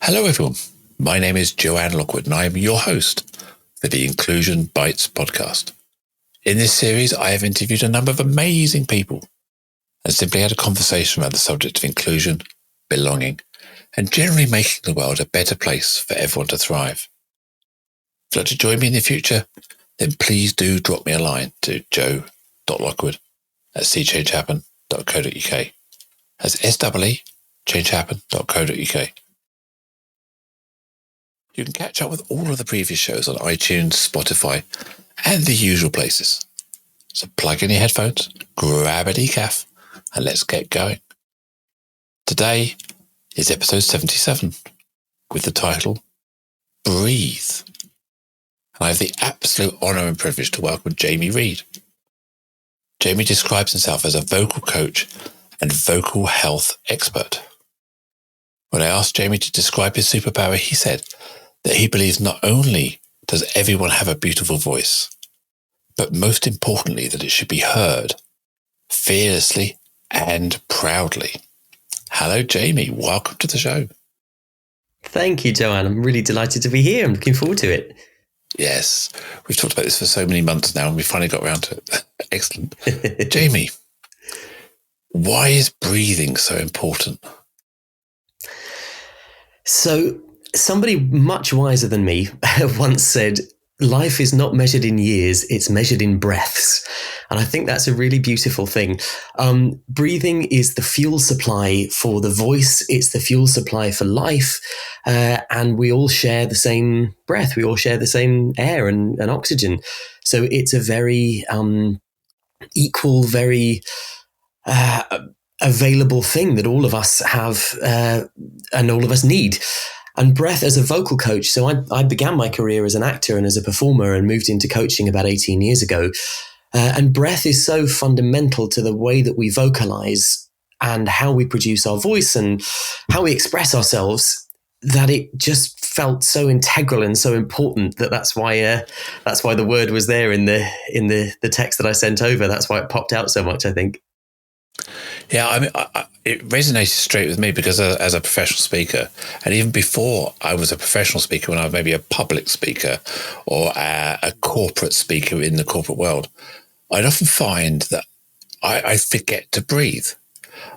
Hello everyone, my name is Joanne Lockwood and I am your host for the Inclusion Bites podcast. In this series, I have interviewed a number of amazing people and simply had a conversation around the subject of inclusion, belonging, and generally making the world a better place for everyone to thrive. If you'd like to join me in the future, then please do drop me a line to joe.lockwood@seechangehappen.co.uk. That's S-E-E, changehappen.co.uk. You can catch up with all of the previous shows on iTunes, Spotify, and the usual places. So plug in your headphones, grab a decaf, and let's get going. Today is episode 77 with the title, Breathe. And I have the absolute honour and privilege to welcome Jamie Reed. Jamie describes himself as a vocal coach and vocal health expert. When I asked Jamie to describe his superpower, he said that he believes not only does everyone have a beautiful voice, but most importantly that it should be heard fearlessly and proudly. Hello, Jamie. Welcome to the show. Thank you, Joanne. I'm really delighted to be here. I'm looking forward to it. Yes, we've talked about this for so many months now and we finally got around to it. Excellent. Jamie, why is breathing so important? So, somebody much wiser than me once said, life is not measured in years, it's measured in breaths. And I think that's a really beautiful thing. Breathing is the fuel supply for the voice. It's the fuel supply for life. And we all share the same breath. We all share the same air and oxygen. So it's a very equal, very available thing that all of us have and all of us need. And breath as a vocal coach. So I began my career as an actor and as a performer and moved into coaching about 18 years ago. And breath is so fundamental to the way that we vocalize and how we produce our voice and how we express ourselves that it just felt so integral and so important that's why the word was there in the text that I sent over. That's why it popped out so much, I think. Yeah, I mean, it resonated straight with me because as a professional speaker, and even before I was a professional speaker, when I was maybe a public speaker or a corporate speaker in the corporate world, I'd often find that I forget to breathe.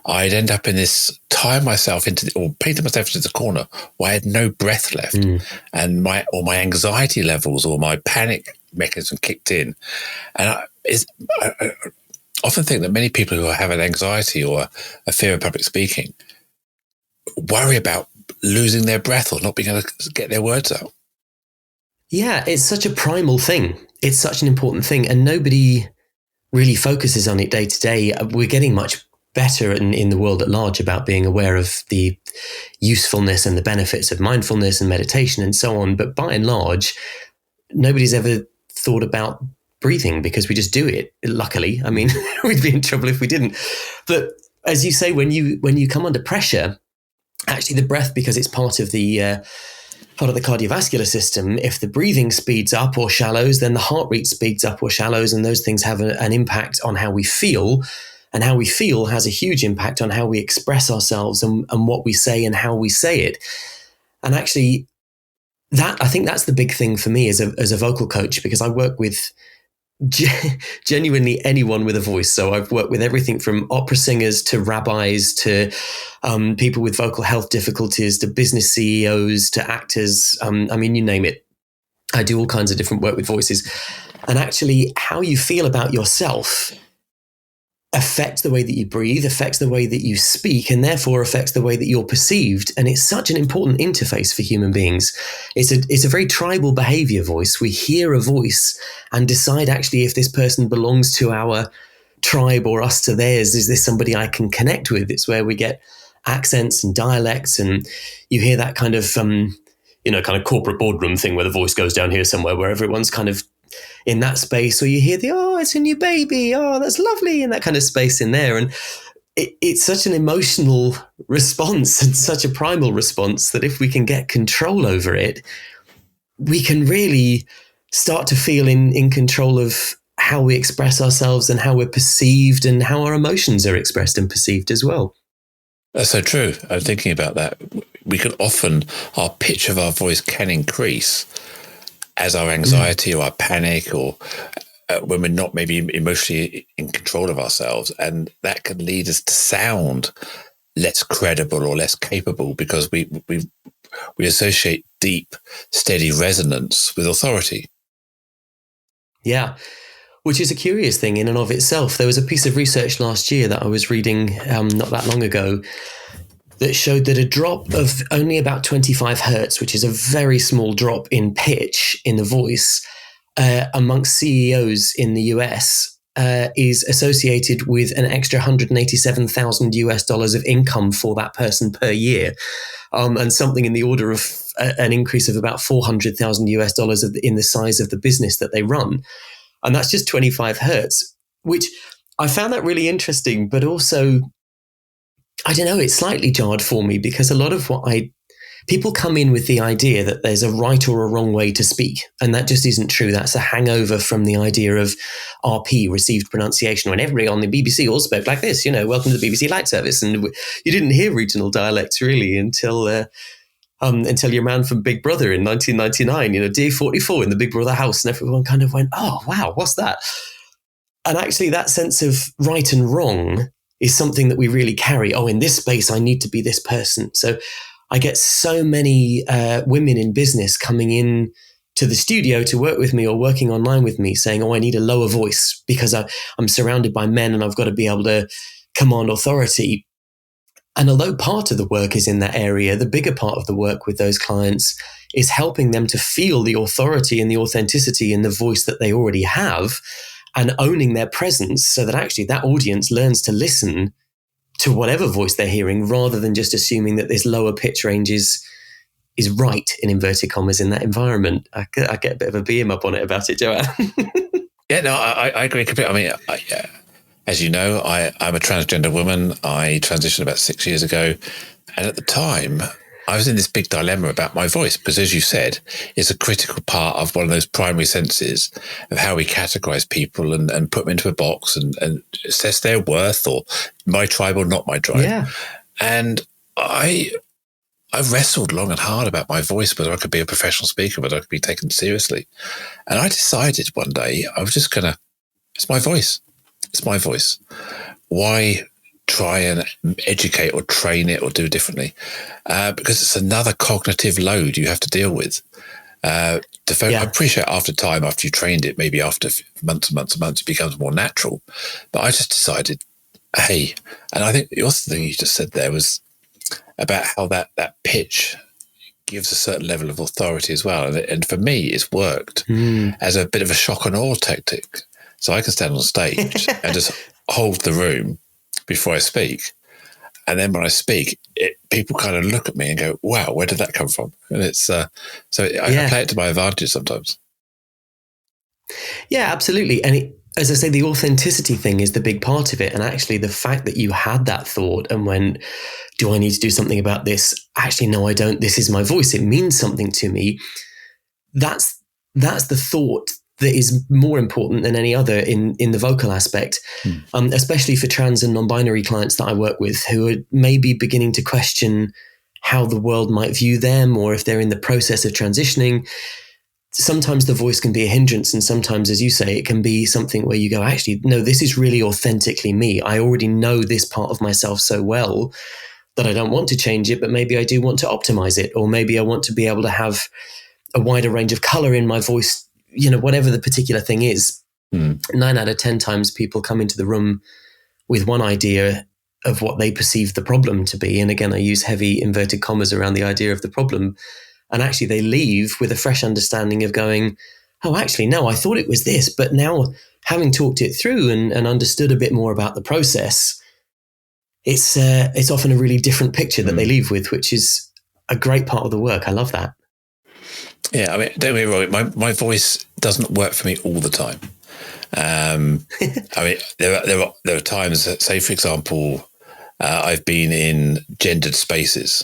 I'd end up in this, painting myself into the corner where I had no breath left, and my anxiety levels or my panic mechanism kicked in, and I often think that many people who have an anxiety or a fear of public speaking worry about losing their breath or not being able to get their words out. Yeah, it's such a primal thing. It's such an important thing, and nobody really focuses on it day to day. We're getting much better in the world at large about being aware of the usefulness and the benefits of mindfulness and meditation and so on. But by and large, nobody's ever thought about breathing because we just do it. Luckily, I mean, we'd be in trouble if we didn't. But as you say, when you come under pressure, actually the breath, because it's part of the cardiovascular system, if the breathing speeds up or shallows, then the heart rate speeds up or shallows, and those things have an impact on how we feel. And how we feel has a huge impact on how we express ourselves and what we say and how we say it. And actually, I think that's the big thing for me as a vocal coach, because I work with genuinely anyone with a voice. So I've worked with everything from opera singers to rabbis to people with vocal health difficulties to business CEOs to actors. I mean, you name it. I do all kinds of different work with voices. And actually, how you feel about yourself affects the way that you breathe, affects the way that you speak, and therefore affects the way that you're perceived. And it's such an important interface for human beings. It's a very tribal behavior, voice. We hear a voice and decide actually if this person belongs to our tribe or us to theirs. Is this somebody I can connect with? It's where we get accents and dialects, and you hear that kind of kind of corporate boardroom thing where the voice goes down here somewhere where everyone's kind of in that space, or you hear it's a new baby, that's lovely, and that kind of space in there. And it's such an emotional response and such a primal response that if we can get control over it, we can really start to feel in control of how we express ourselves and how we're perceived and how our emotions are expressed and perceived as well. That's so true. I'm thinking about that. we can often, our pitch of our voice can increase as our anxiety or our panic, or when we're not maybe emotionally in control of ourselves. And that can lead us to sound less credible or less capable, because we associate deep, steady resonance with authority. Yeah, which is a curious thing in and of itself. There was a piece of research last year that I was reading not that long ago that showed that a drop of only about 25 hertz, which is a very small drop in pitch in the voice, amongst CEOs in the US, is associated with an extra $187,000 of income for that person per year, and something in the order of an increase of about $400,000 in the size of the business that they run. And that's just 25 hertz, which I found that really interesting, but also, I don't know, it slightly jarred for me, because a lot of people come in with the idea that there's a right or a wrong way to speak. And that just isn't true. That's a hangover from the idea of RP, received pronunciation, when everybody on the BBC all spoke like this, welcome to the BBC Light Service. And you didn't hear regional dialects really until your man from Big Brother in 1999, day 44 in the Big Brother house. And everyone kind of went, oh, wow, what's that? And actually that sense of right and wrong is something that we really carry. Oh, in this space, I need to be this person. So I get so many women in business coming in to the studio to work with me or working online with me saying, oh, I need a lower voice because I'm surrounded by men and I've got to be able to command authority. And although part of the work is in that area, the bigger part of the work with those clients is helping them to feel the authority and the authenticity in the voice that they already have, and owning their presence so that actually that audience learns to listen to whatever voice they're hearing, rather than just assuming that this lower pitch range is right, in inverted commas, in that environment. I get a bit of a beam up on it about it, Joanne. Yeah, no, I agree completely. I mean, as you know, I'm a transgender woman. I transitioned about 6 years ago. And at the time, I was in this big dilemma about my voice, because, as you said, it's a critical part of one of those primary senses of how we categorize people and put them into a box and assess their worth, or my tribe or not my tribe. Yeah. And I wrestled long and hard about my voice, whether I could be a professional speaker, whether I could be taken seriously. And I decided one day I was just it's my voice. It's my voice. Why try and educate or train it or do it differently? Because it's another cognitive load you have to deal with. I appreciate after time, after you trained it, maybe after months and months and months, it becomes more natural. But I just decided, hey, and I think the other thing you just said there was about how that pitch gives a certain level of authority as well. And for me, it's worked as a bit of a shock and awe tactic. So I can stand on stage and just hold the room before I speak. And then when I speak, people kind of look at me and go, wow, where did that come from? And it's I play it to my advantage sometimes. Yeah, absolutely. And as I say, the authenticity thing is the big part of it. And actually the fact that you had that thought and went, do I need to do something about this? Actually, no, I don't. This is my voice. It means something to me. That's the thought that is more important than any other in the vocal aspect, especially for trans and non-binary clients that I work with, who are maybe beginning to question how the world might view them, or if they're in the process of transitioning. Sometimes the voice can be a hindrance, and sometimes, as you say, it can be something where you go, actually, no, this is really authentically me. I already know this part of myself so well that I don't want to change it, but maybe I do want to optimize it, or maybe I want to be able to have a wider range of color in my voice, whatever the particular thing is. 9 out of 10 times people come into the room with one idea of what they perceive the problem to be. And again, I use heavy inverted commas around the idea of the problem. And actually they leave with a fresh understanding of going, oh, actually, no, I thought it was this. But now, having talked it through and understood a bit more about the process, it's often a really different picture that they leave with, which is a great part of the work. I love that. Yeah, I mean, don't get me wrong, my voice doesn't work for me all the time. I mean, there are times that, say, for example, I've been in gendered spaces,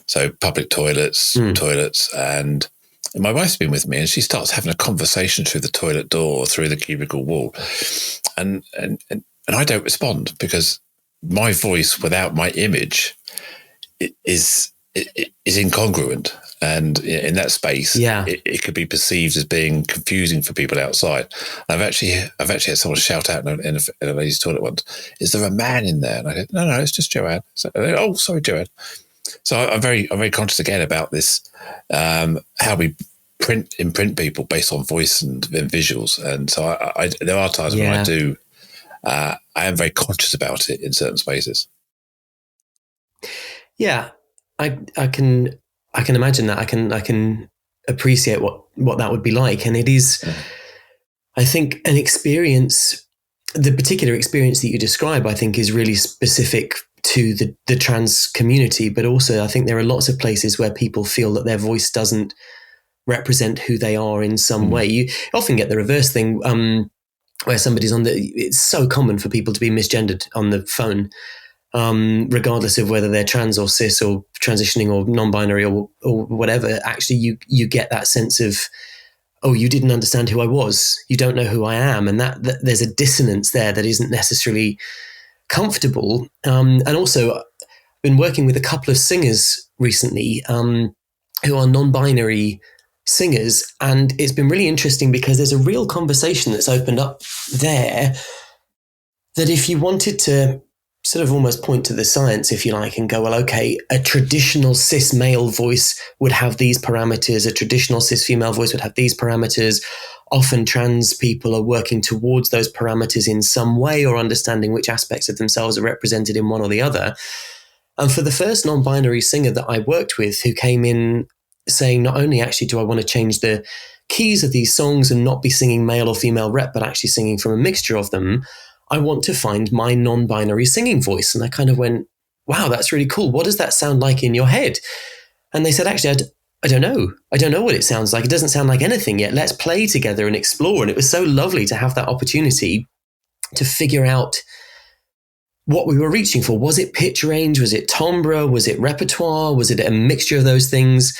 so public toilets, and my wife's been with me, and she starts having a conversation through the toilet door or through the cubicle wall, and I don't respond, because my voice without my image is is incongruent, and in that space, it could be perceived as being confusing for people outside. I've actually had someone shout out in a ladies' toilet once, "Is there a man in there?" And I said, "No, it's just Joanne." So, "Oh, sorry, Joanne." So I'm very conscious again about this, how we imprint people based on voice and visuals, and so I there are times when I do. I am very conscious about it in certain spaces. Yeah, I can imagine that. I can appreciate what that would be like, and it is, I think, an experience. The particular experience that you describe, I think, is really specific to the trans community, but also I think there are lots of places where people feel that their voice doesn't represent who they are in some way. You often get the reverse thing, where somebody's it's so common for people to be misgendered on the phone, regardless of whether they're trans or cis or transitioning or non-binary or whatever. Actually, you get that sense of, oh, you didn't understand who I was. You don't know who I am. And that there's a dissonance there that isn't necessarily comfortable. And also, I've been working with a couple of singers recently who are non-binary singers. And it's been really interesting because there's a real conversation that's opened up there that if you wanted to sort of almost point to the science, if you like, and go, well, okay, a traditional cis male voice would have these parameters, a traditional cis female voice would have these parameters. Often trans people are working towards those parameters in some way or understanding which aspects of themselves are represented in one or the other. And for the first non-binary singer that I worked with, who came in saying, not only actually do I want to change the keys of these songs and not be singing male or female rep, but actually singing from a mixture of them, I want to find my non-binary singing voice. And I kind of went, wow, that's really cool. What does that sound like in your head? And they said, actually, I don't know. I don't know what it sounds like. It doesn't sound like anything yet. Let's play together and explore. And it was so lovely to have that opportunity to figure out what we were reaching for. Was it pitch range? Was it timbre? Was it repertoire? Was it a mixture of those things?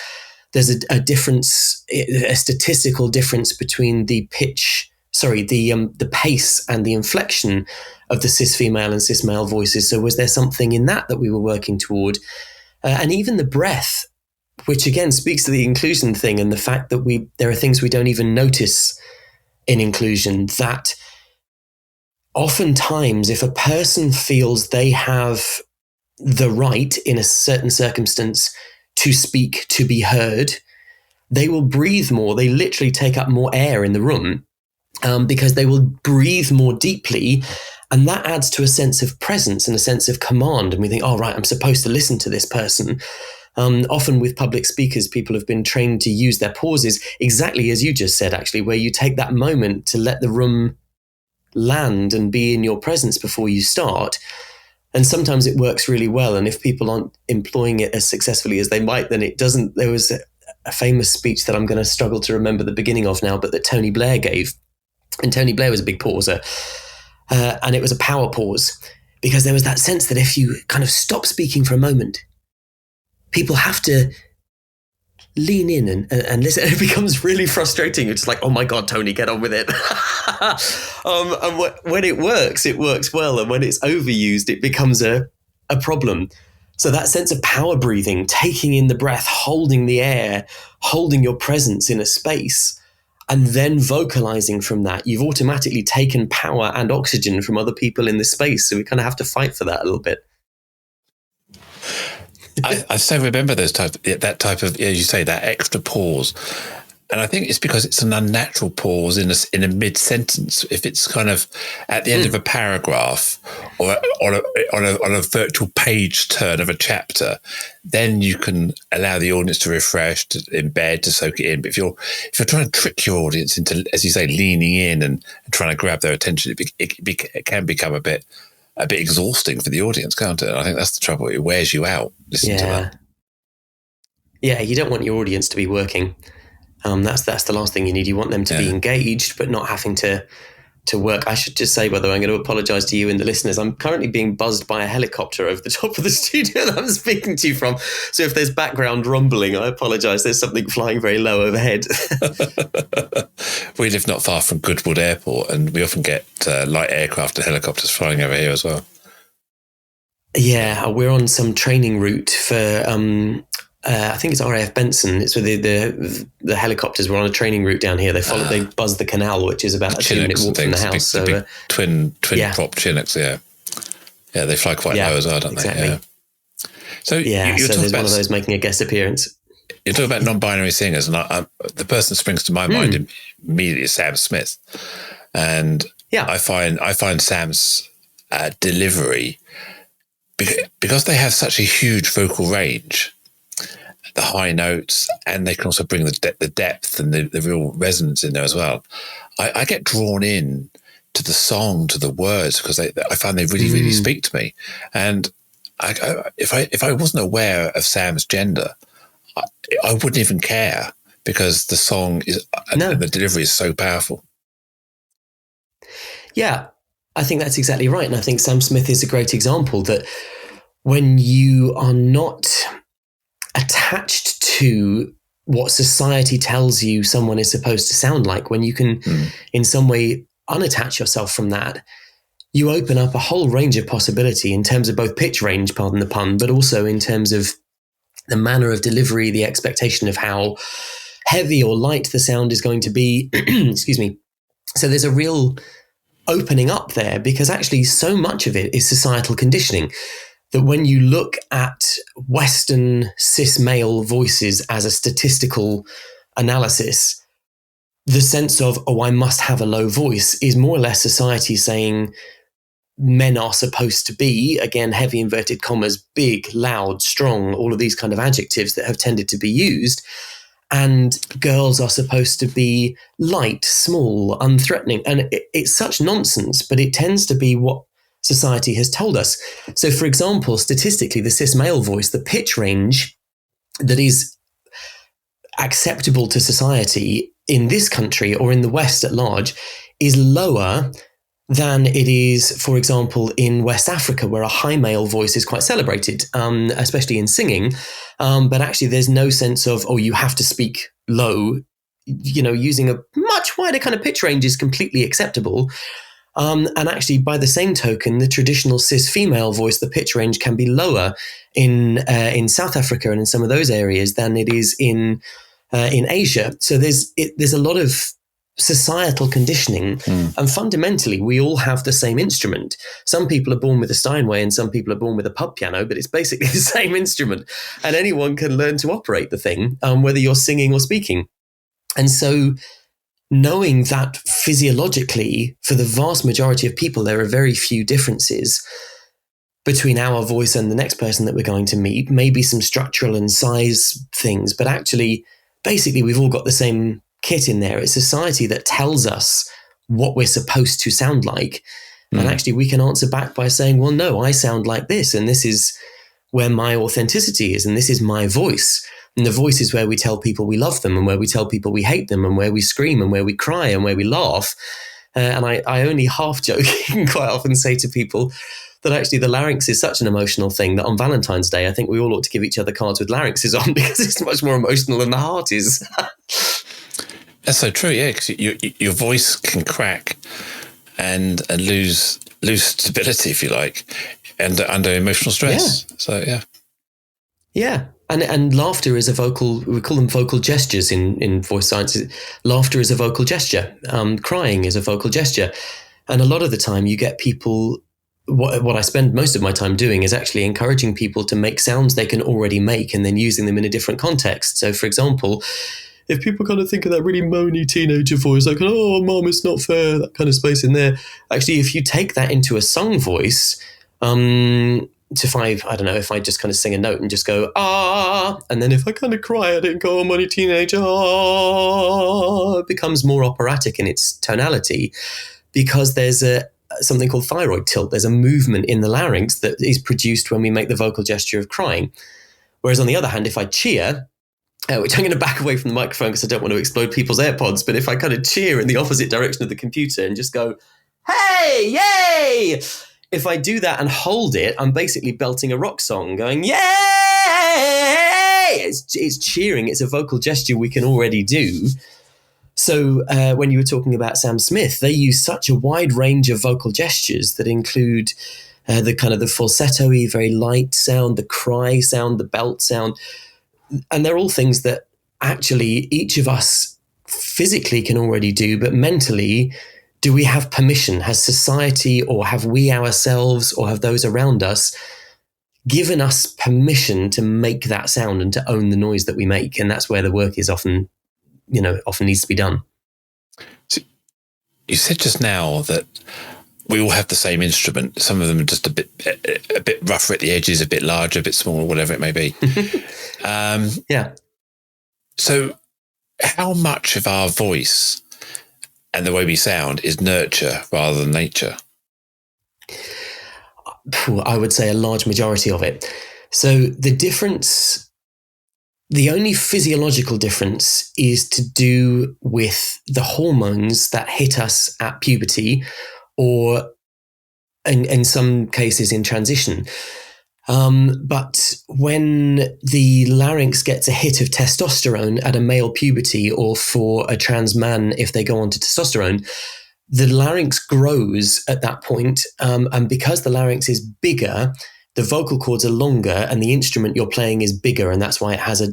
There's a difference, a statistical difference between the pace and the inflection of the cis female and cis male voices. So was there something in that we were working toward? And even the breath, which again speaks to the inclusion thing and the fact that there are things we don't even notice in inclusion, that oftentimes if a person feels they have the right in a certain circumstance to speak, to be heard, they will breathe more. They literally take up more air in the room because they will breathe more deeply. And that adds to a sense of presence and a sense of command. And we think, oh, right, I'm supposed to listen to this person. Often with public speakers, people have been trained to use their pauses exactly as you just said, actually, where you take that moment to let the room land and be in your presence before you start. And sometimes it works really well. And if people aren't employing it as successfully as they might, then it doesn't. There was a famous speech that I'm going to struggle to remember the beginning of now, but that Tony Blair gave. And Tony Blair was a big pauser. And it was a power pause because there was that sense that if you kind of stop speaking for a moment, people have to lean in and listen. It becomes really frustrating. It's like, oh my God, Tony, get on with it. And when it works well. And when it's overused, it becomes a problem. So that sense of power breathing, taking in the breath, holding the air, holding your presence in a space, and then vocalizing from that, you've automatically taken power and oxygen from other people in the space. So we kind of have to fight for that a little bit. I so remember that type of, as you say, that extra pause. And I think it's because it's an unnatural pause in a mid-sentence. If it's kind of at the end of a paragraph or on a virtual page turn of a chapter, then you can allow the audience to refresh, to embed, to soak it in. But if you're trying to trick your audience into, as you say, leaning in and trying to grab their attention, it can become a bit exhausting for the audience, can't it? And I think that's the trouble. It wears you out listening to that. Yeah, you don't want your audience to be working. That's the last thing you need. You want them to be engaged, but not having to work. I should just say, by the way, I'm going to apologize to you and the listeners. I'm currently being buzzed by a helicopter over the top of the studio that I'm speaking to you from. So if there's background rumbling, I apologize. There's something flying very low overhead. We live not far from Goodwood Airport, and we often get light aircraft and helicopters flying over here as well. Yeah, we're on some training route for I think it's RAF Benson. It's where the helicopters were on a training route down here. They buzzed the canal, which is about a 2-minute walk from the house. The big twin prop Chinooks, yeah. Yeah, they fly quite low as well, don't they? Yeah. So there's one of those making a guest appearance. You talk about non-binary singers, and the person that springs to my mind immediately is Sam Smith. And I find Sam's delivery, because they have such a huge vocal range, the high notes, and they can also bring the depth and the real resonance in there as well. I get drawn in to the song, to the words, because I find they really, really speak to me. And if I wasn't aware of Sam's gender, I wouldn't even care, because the song and the delivery is so powerful. Yeah, I think that's exactly right. And I think Sam Smith is a great example that when you are not attached to what society tells you someone is supposed to sound like, when you can in some way unattach yourself from that, you open up a whole range of possibility in terms of both pitch range, pardon the pun, but also in terms of the manner of delivery, the expectation of how heavy or light the sound is going to be. Excuse me. So there's a real opening up there, because actually so much of it is societal conditioning, that when you look at Western cis male voices as a statistical analysis, the sense of, I must have a low voice is more or less society saying men are supposed to be, again, heavy inverted commas, big, loud, strong, all of these kind of adjectives that have tended to be used. And girls are supposed to be light, small, unthreatening. And it's such nonsense, but it tends to be what society has told us. So, for example, statistically, the cis male voice, the pitch range that is acceptable to society in this country or in the West at large is lower than it is, for example, in West Africa, where a high male voice is quite celebrated, especially in singing. But actually, there's no sense of, you have to speak low. Using a much wider kind of pitch range is completely acceptable. And actually, by the same token, the traditional cis female voice, the pitch range can be lower in South Africa and in some of those areas than it is in Asia. So there's a lot of societal conditioning, and fundamentally we all have the same instrument. Some people are born with a Steinway and some people are born with a pub piano, but it's basically the same instrument, and anyone can learn to operate the thing, whether you're singing or speaking. And so knowing that physiologically, for the vast majority of people, there are very few differences between our voice and the next person that we're going to meet, maybe some structural and size things, but actually, basically we've all got the same kit in there. It's society that tells us what we're supposed to sound like. And actually we can answer back by saying, well, no, I sound like this, and this is where my authenticity is, and this is my voice. And the voice is where we tell people we love them, and where we tell people we hate them, and where we scream, and where we cry, and where we laugh. And I only half joking quite often say to people that actually the larynx is such an emotional thing that on Valentine's Day, I think we all ought to give each other cards with larynxes on, because it's much more emotional than the heart is. That's so true, yeah, because your voice can crack and lose stability, if you like, and under emotional stress. Yeah. So, yeah. Yeah. And laughter is we call them vocal gestures in voice science. Laughter is a vocal gesture. Crying is a vocal gesture. And a lot of the time you get people, what I spend most of my time doing is actually encouraging people to make sounds they can already make and then using them in a different context. So, for example, if people kind of think of that really moany teenager voice, like, mom, it's not fair, that kind of space in there. Actually, if you take that into a sung voice, if I just kind of sing a note and just go, and then if I kind of cry at it and go, moany teenager, it becomes more operatic in its tonality, because there's something called thyroid tilt. There's a movement in the larynx that is produced when we make the vocal gesture of crying. Whereas on the other hand, if I cheer, which I'm going to back away from the microphone because I don't want to explode people's AirPods, but if I kind of cheer in the opposite direction of the computer and just go, hey, yay! If I do that and hold it, I'm basically belting a rock song going, yay! It's cheering. It's a vocal gesture we can already do. So when you were talking about Sam Smith, they use such a wide range of vocal gestures that include the kind of the falsetto-y, very light sound, the cry sound, the belt sound. And they're all things that actually each of us physically can already do, but mentally, do we have permission? Has society, or have we ourselves, or have those around us given us permission to make that sound and to own the noise that we make? And that's where the work is often needs to be done. So you said just now that we all have the same instrument. Some of them are just a bit rougher at the edges, a bit larger, a bit smaller, whatever it may be. Yeah. So how much of our voice and the way we sound is nurture rather than nature? I would say a large majority of it. So the only physiological difference is to do with the hormones that hit us at puberty, or in some cases in transition. But when the larynx gets a hit of testosterone at a male puberty, or for a trans man if they go on to testosterone, the larynx grows at that point. And because the larynx is bigger, the vocal cords are longer and the instrument you're playing is bigger, and that's why it has a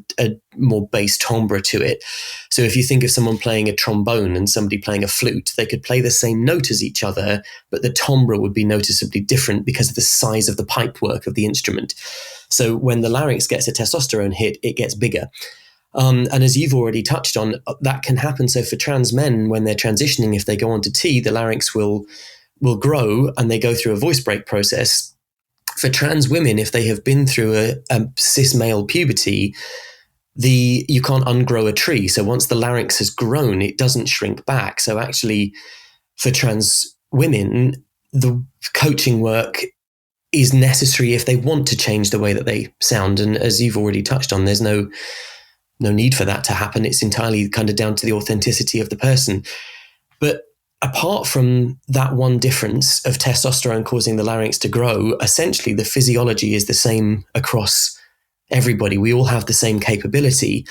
more bass timbre to it. So if you think of someone playing a trombone and somebody playing a flute, they could play the same note as each other, but the timbre would be noticeably different because of the size of the pipework of the instrument. So when the larynx gets a testosterone hit, it gets bigger. And as you've already touched on, that can happen. So for trans men, when they're transitioning, if they go on to T, the larynx will grow and they go through a voice break process. For trans women, if they have been through a cis male puberty, you can't ungrow a tree. So once the larynx has grown, it doesn't shrink back. So actually, for trans women, the coaching work is necessary if they want to change the way that they sound. And as you've already touched on, there's no need for that to happen. It's entirely kind of down to the authenticity of the person. But apart from that one difference of testosterone causing the larynx to grow, essentially the physiology is the same across everybody. We all have the same capability.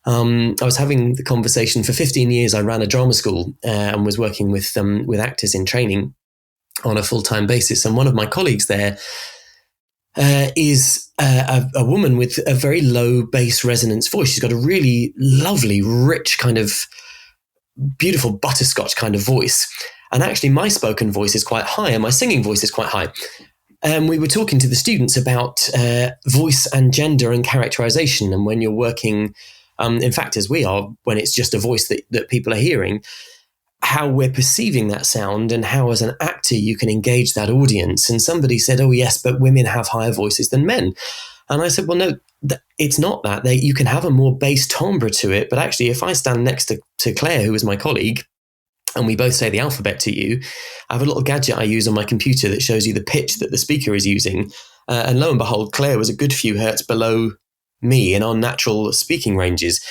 I was having the conversation for 15 years. I ran a drama school and was working with actors in training on a full-time basis. And one of my colleagues there is a woman with a very low bass resonance voice. She's got a really lovely, rich kind of beautiful butterscotch kind of voice. And actually my spoken voice is quite high and my singing voice is quite high. And we were talking to the students about voice and gender and characterization. And when you're working, in fact, as we are, when it's just a voice that people are hearing, how we're perceiving that sound and how as an actor you can engage that audience. And somebody said, oh yes, but women have higher voices than men. And I said, well, no, it's not that. You can have a more bass timbre to it, but actually if I stand next to Claire, who is my colleague, and we both say the alphabet to you, I have a little gadget I use on my computer that shows you the pitch that the speaker is using. And lo and behold, Claire was a good few hertz below me in our natural speaking ranges.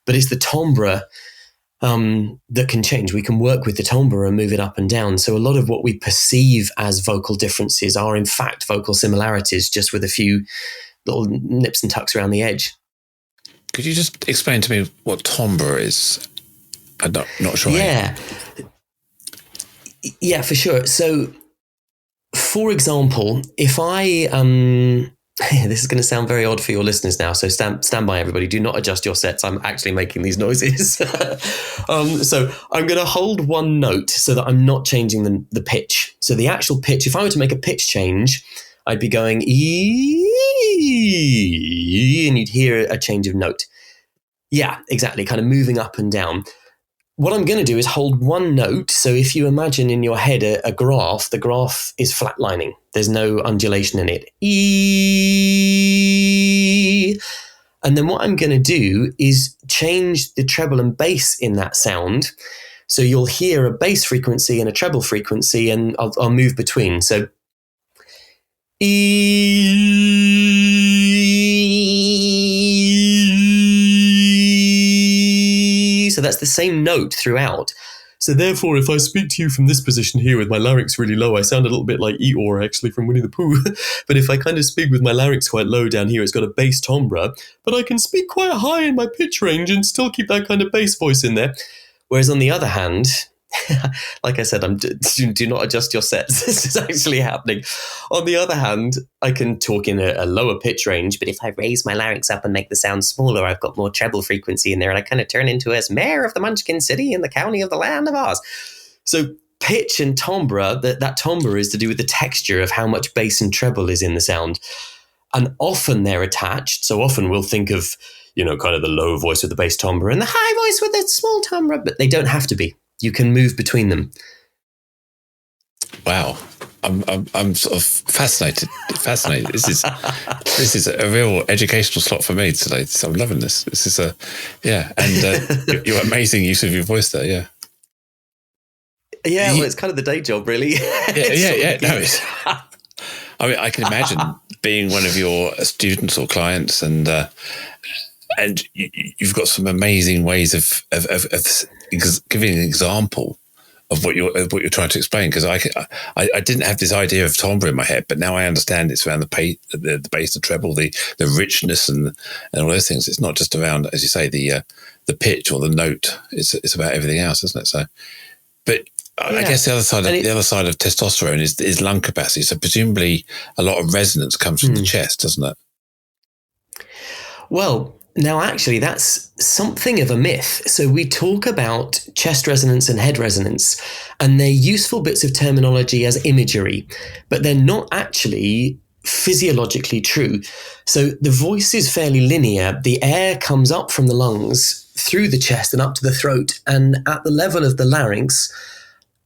But it's the timbre that can change. We can work with the timbre and move it up and down. So a lot of what we perceive as vocal differences are in fact vocal similarities, just with a few little nips and tucks around the edge. Could you just explain to me what timbre is? I'm not sure. Yeah, for sure. So, for example, if I this is going to sound very odd for your listeners now, so stand by, everybody. Do not adjust your sets. I'm actually making these noises. So I'm going to hold one note so that I'm not changing the pitch. So the actual pitch, if I were to make a pitch change, I'd be going E, and you'd hear a change of note. Yeah, exactly, kind of moving up and down. What I'm going to do is hold one note. So if you imagine in your head a graph, the graph is flatlining. There's no undulation in it. E. And then what I'm going to do is change the treble and bass in that sound. So you'll hear a bass frequency and a treble frequency, and I'll move between. So E. So that's the same note throughout. So therefore, if I speak to you from this position here with my larynx really low, I sound a little bit like Eeyore, actually, from Winnie the Pooh. But if I kind of speak with my larynx quite low down here, it's got a bass timbre, but I can speak quite high in my pitch range and still keep that kind of bass voice in there. Whereas on the other hand, like I said, do not adjust your sets. This is actually happening. On the other hand, I can talk in a lower pitch range, but if I raise my larynx up and make the sound smaller, I've got more treble frequency in there, and I kind of turn into as mayor of the Munchkin City in the county of the land of Oz. So pitch and timbre, that timbre is to do with the texture of how much bass and treble is in the sound. And often they're attached. So often we'll think of, kind of the low voice with the bass timbre and the high voice with the small timbre, but they don't have to be. You can move between them. Wow. I'm sort of fascinated. This is a real educational slot for me today. So I'm loving this. This is and your amazing use of your voice there. Yeah. Yeah, well, it's kind of the day job, really. Yeah. No, I mean, I can imagine being one of your students or clients, and you've got some amazing ways of giving an example of what you're trying to explain. Because I didn't have this idea of timbre in my head, but now I understand it's around the bass, the treble, the richness, and all those things. It's not just around, as you say, the pitch or the note. It's about everything else, isn't it? So, but I guess the other side of testosterone is lung capacity. So presumably a lot of resonance comes from the chest, doesn't it? Well, now actually that's something of a myth. So we talk about chest resonance and head resonance, and they're useful bits of terminology as imagery, but they're not actually physiologically true. So the voice is fairly linear. The air comes up from the lungs through the chest and up to the throat, and at the level of the larynx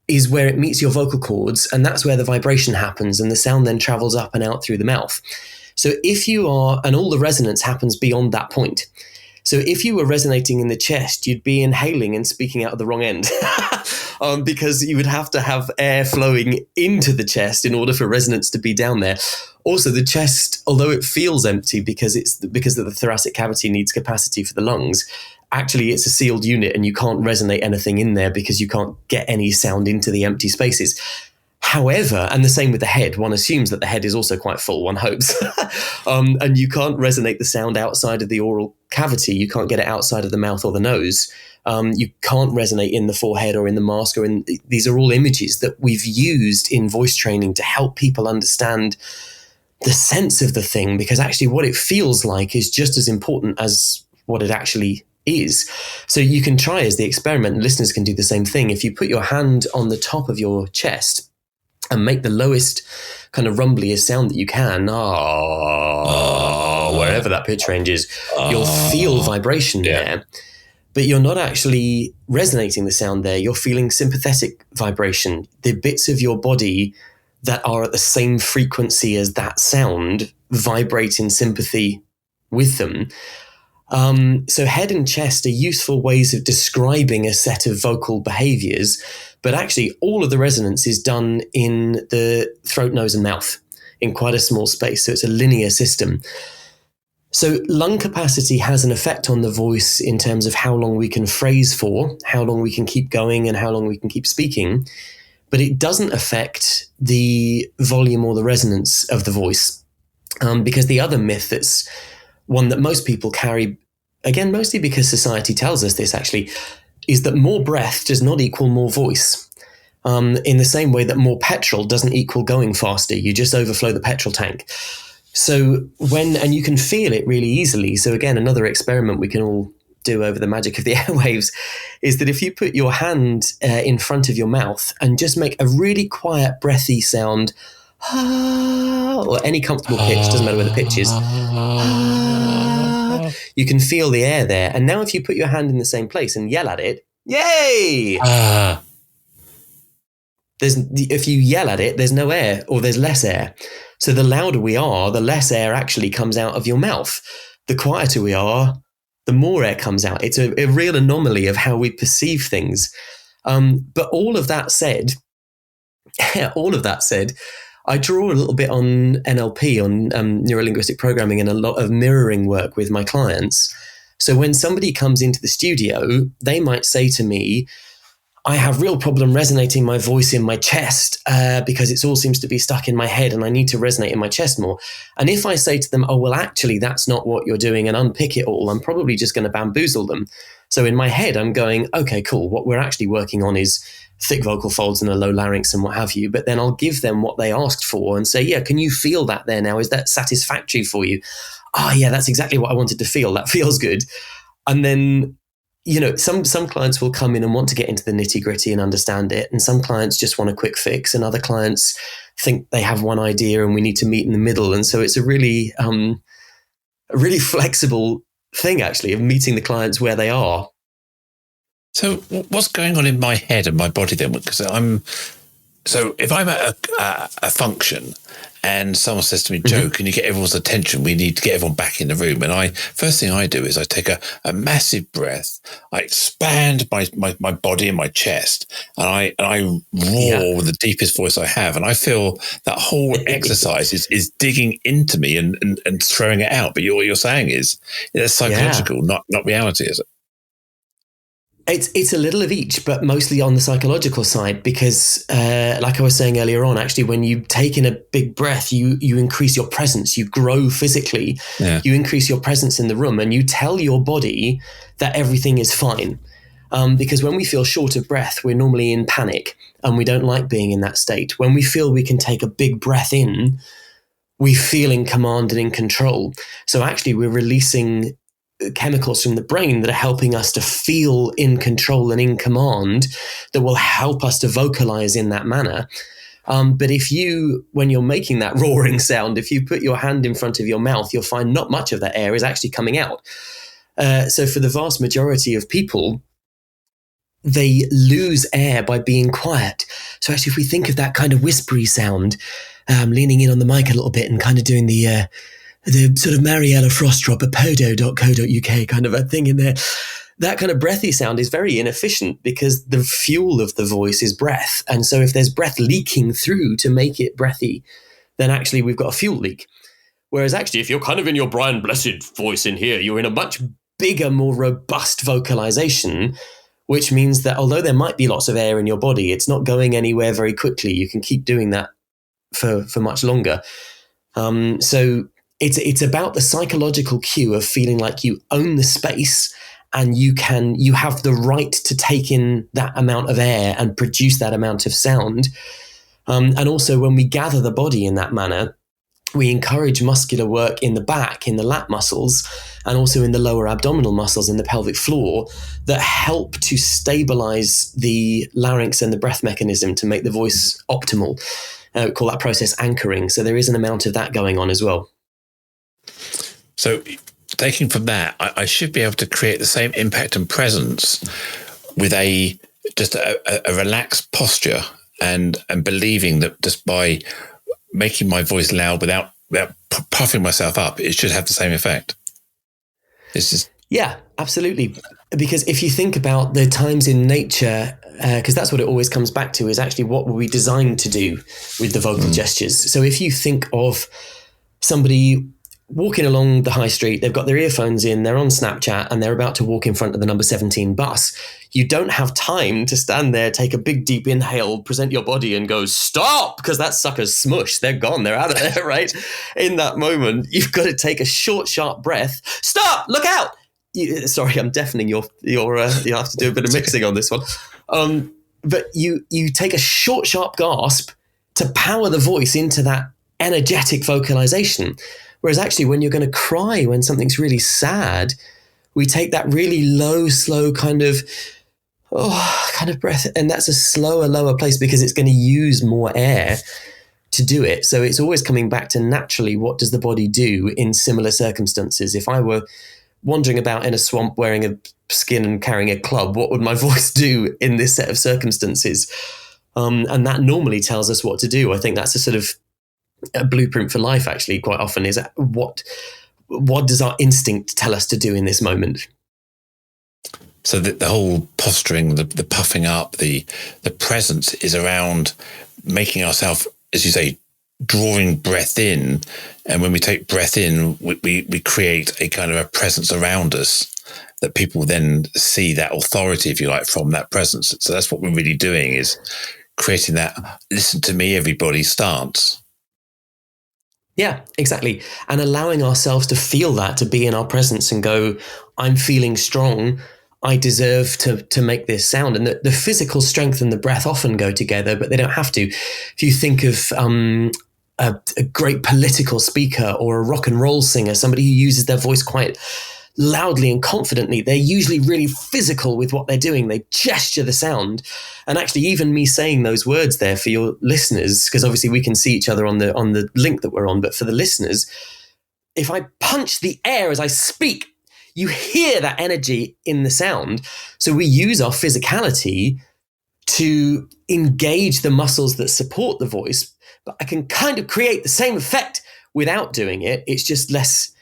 is where it meets your vocal cords, and that's where the vibration happens, and the sound then travels up and out through the mouth. So and all the resonance happens beyond that point. So if you were resonating in the chest, you'd be inhaling and speaking out of the wrong end because you would have to have air flowing into the chest in order for resonance to be down there. Also, the chest, although it feels empty because the thoracic cavity needs capacity for the lungs, actually it's a sealed unit and you can't resonate anything in there because you can't get any sound into the empty spaces. However, and the same with the head, one assumes that the head is also quite full, one hopes, and you can't resonate the sound outside of the oral cavity. You can't get it outside of the mouth or the nose. You can't resonate in the forehead or in the mask, these are all images that we've used in voice training to help people understand the sense of the thing, because actually what it feels like is just as important as what it actually is. So you can try as the experiment, and listeners can do the same thing. If you put your hand on the top of your chest and make the lowest kind of rumbliest sound that you can, wherever that pitch range is, you'll feel vibration there, but you're not actually resonating the sound there. You're feeling sympathetic vibration. The bits of your body that are at the same frequency as that sound vibrate in sympathy with them. So head and chest are useful ways of describing a set of vocal behaviors, but actually all of the resonance is done in the throat, nose, and mouth in quite a small space. So it's a linear system. So lung capacity has an effect on the voice in terms of how long we can phrase for, how long we can keep going, and how long we can keep speaking, but it doesn't affect the volume or the resonance of the voice. Because the other myth that's one that most people carry, again, mostly because society tells us this actually, is that more breath does not equal more voice. In the same way that more petrol doesn't equal going faster, you just overflow the petrol tank. So and you can feel it really easily. So again, another experiment we can all do over the magic of the airwaves is that if you put your hand in front of your mouth and just make a really quiet, breathy sound, or any comfortable pitch, doesn't matter where the pitch is, you can feel the air there. And now if you put your hand in the same place and yell at it, yay! If you yell at it, there's no air, or there's less air. So the louder we are, the less air actually comes out of your mouth. The quieter we are, the more air comes out. It's a real anomaly of how we perceive things. But all of that said, I draw a little bit on NLP, on neuro-linguistic programming, and a lot of mirroring work with my clients. So when somebody comes into the studio, they might say to me, I have real problem resonating my voice in my chest because it all seems to be stuck in my head and I need to resonate in my chest more. And if I say to them, oh, well, actually, that's not what you're doing, and unpick it all, I'm probably just going to bamboozle them. So in my head, I'm going, okay, cool. What we're actually working on is thick vocal folds and a low larynx and what have you. But then I'll give them what they asked for and say, yeah, can you feel that there now? Is that satisfactory for you? Yeah, that's exactly what I wanted to feel. That feels good. And then, some clients will come in and want to get into the nitty gritty and understand it. And some clients just want a quick fix, and other clients think they have one idea and we need to meet in the middle. And so it's a really flexible thing, actually, of meeting the clients where they are. So what's going on in my head and my body then? Because if I'm at a function and someone says to me, Joe, can you get everyone's attention? We need to get everyone back in the room. And first thing I do is I take a massive breath. I expand my body and my chest, and I roar with the deepest voice I have. And I feel that whole exercise is digging into me and throwing it out. But what you're saying is it's psychological, not reality, is it? It's a little of each, but mostly on the psychological side, because like I was saying earlier on, actually, when you take in a big breath, you increase your presence, you grow physically, you increase your presence in the room, and you tell your body that everything is fine. Because when we feel short of breath, we're normally in panic and we don't like being in that state. When we feel we can take a big breath in, we feel in command and in control. So actually, we're releasing chemicals from the brain that are helping us to feel in control and in command, that will help us to vocalize in that manner. But when you're making that roaring sound, if you put your hand in front of your mouth, you'll find not much of that air is actually coming out. So for the vast majority of people, they lose air by being quiet. So actually, if we think of that kind of whispery sound, leaning in on the mic a little bit and kind of doing the sort of Mariella Frostrop, apodo.co.uk kind of a thing in there. That kind of breathy sound is very inefficient because the fuel of the voice is breath. And so if there's breath leaking through to make it breathy, then actually we've got a fuel leak. Whereas actually, if you're kind of in your Brian Blessed voice in here, you're in a much bigger, more robust vocalization, which means that although there might be lots of air in your body, it's not going anywhere very quickly. You can keep doing that for much longer. So it's about the psychological cue of feeling like you own the space and you have the right to take in that amount of air and produce that amount of sound. And also when we gather the body in that manner, we encourage muscular work in the back, in the lat muscles, and also in the lower abdominal muscles in the pelvic floor that help to stabilize the larynx and the breath mechanism to make the voice optimal. We call that process anchoring. So there is an amount of that going on as well. So taking from that, I should be able to create the same impact and presence with a relaxed posture and believing that just by making my voice loud without puffing myself up, it should have the same effect. Yeah, absolutely. Because if you think about the times in nature, because that's what it always comes back to, is actually what were we designed to do with the vocal gestures. So if you think of somebody walking along the high street, they've got their earphones in, they're on Snapchat, and they're about to walk in front of the number 17 bus. You don't have time to stand there, take a big deep inhale, present your body and go, stop, because that sucker's smush. They're gone. They're out of there, right? In that moment, you've got to take a short, sharp breath. Stop, look out. Sorry, I'm deafening you'll have to do a bit of mixing on this one. But you take a short, sharp gasp to power the voice into that energetic vocalization. Whereas actually when you're going to cry, when something's really sad, we take that really low, slow kind of breath. And that's a slower, lower place because it's going to use more air to do it. So it's always coming back to naturally, what does the body do in similar circumstances? If I were wandering about in a swamp wearing a skin and carrying a club, what would my voice do in this set of circumstances? And that normally tells us what to do. I think that's a sort of a blueprint for life, actually, quite often, is what does our instinct tell us to do in this moment? So the whole posturing, the puffing up, the presence is around making ourselves, as you say, drawing breath in. And when we take breath in, we create a kind of a presence around us that people then see that authority, if you like, from that presence. So that's what we're really doing, is creating that listen to me, everybody stance. Yeah, exactly. And allowing ourselves to feel that, to be in our presence and go, I'm feeling strong. I deserve to make this sound. And the physical strength and the breath often go together, but they don't have to. If you think of a great political speaker or a rock and roll singer, somebody who uses their voice quite loudly and confidently, they're usually really physical with what they're doing. They gesture the sound. And actually, even me saying those words there for your listeners, because obviously we can see each other on the link that we're on, but for the listeners, if I punch the air as I speak, you hear that energy in the sound. So we use our physicality to engage the muscles that support the voice, but I can kind of create the same effect without doing it. It's just less,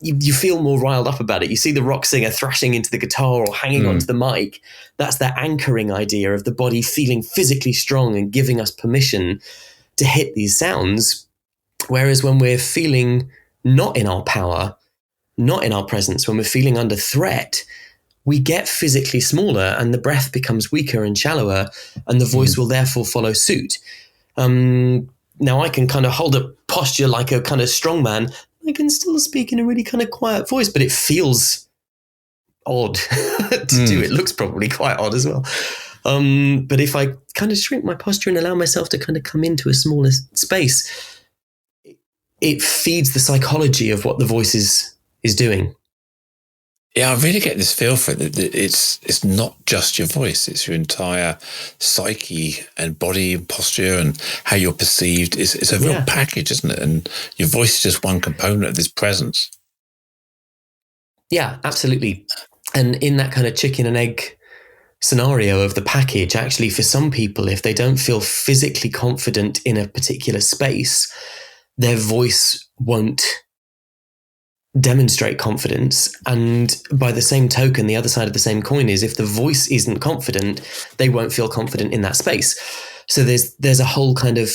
you feel more riled up about it. You see the rock singer thrashing into the guitar or hanging onto the mic. That's that anchoring idea of the body feeling physically strong and giving us permission to hit these sounds. Whereas when we're feeling not in our power, not in our presence, when we're feeling under threat, we get physically smaller and the breath becomes weaker and shallower, and the voice will therefore follow suit. Now I can kind of hold a posture like a kind of strong man. I can still speak in a really kind of quiet voice, but it feels odd to do. It looks probably quite odd as well. But if I kind of shrink my posture and allow myself to kind of come into a smaller space, it feeds the psychology of what the voice is doing. Yeah, I really get this feel for it. It's not just your voice; it's your entire psyche and body and posture and how you're perceived. It's a real package, isn't it? And your voice is just one component of this presence. Yeah, absolutely. And in that kind of chicken and egg scenario of the package, actually, for some people, if they don't feel physically confident in a particular space, their voice won't demonstrate confidence. And by the same token, the other side of the same coin is if the voice isn't confident, they won't feel confident in that space. So there's a whole kind of